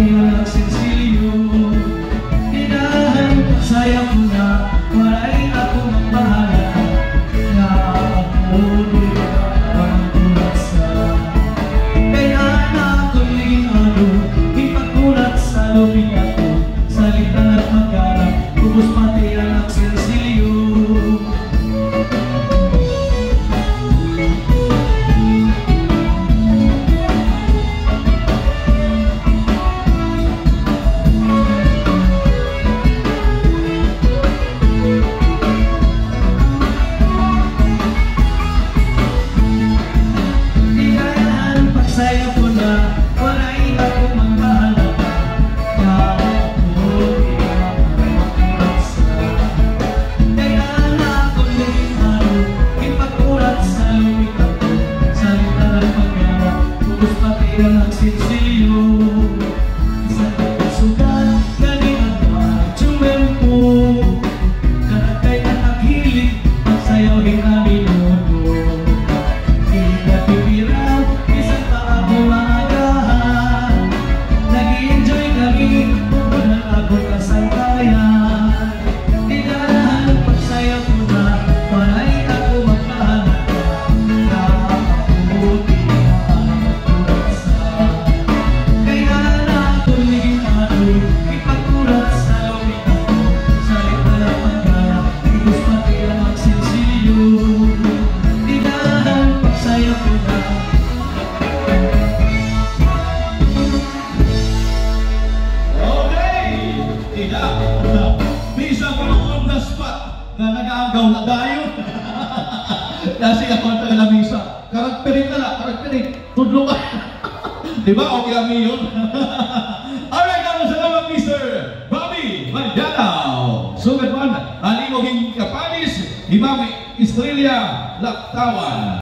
pati ang nagsisilyo. Inahan sayang ko na walay ako magbahala, na ako di parang tulad sa kaya na ako'y naging ano, ipagkulat sa lubing ako, salita at magkarap, ubos pati ang nagsisilyo. Sa'yo ko na walay ako magbahala, na ako di magkulat sa kaya na ako naging ano, ipagkulat sa lumit ako, salita at magkarap, ubos pati ang nagsisilyo. Sa sugat galing at matsumempo, karakay at naghilig pagsayaw namin minuto. Bisa ko lang on the spot na nag-aagaw na tayo. Kasi ako ang taga-lamisa. Karakterin na lang, karakterin. Tudlo ka. Diba? Okay kami yun. Alright, naman sa naman, Mr. Bobby Mandanao. Sugat man, alimoging kapanis, Imam Estrella Laktawan.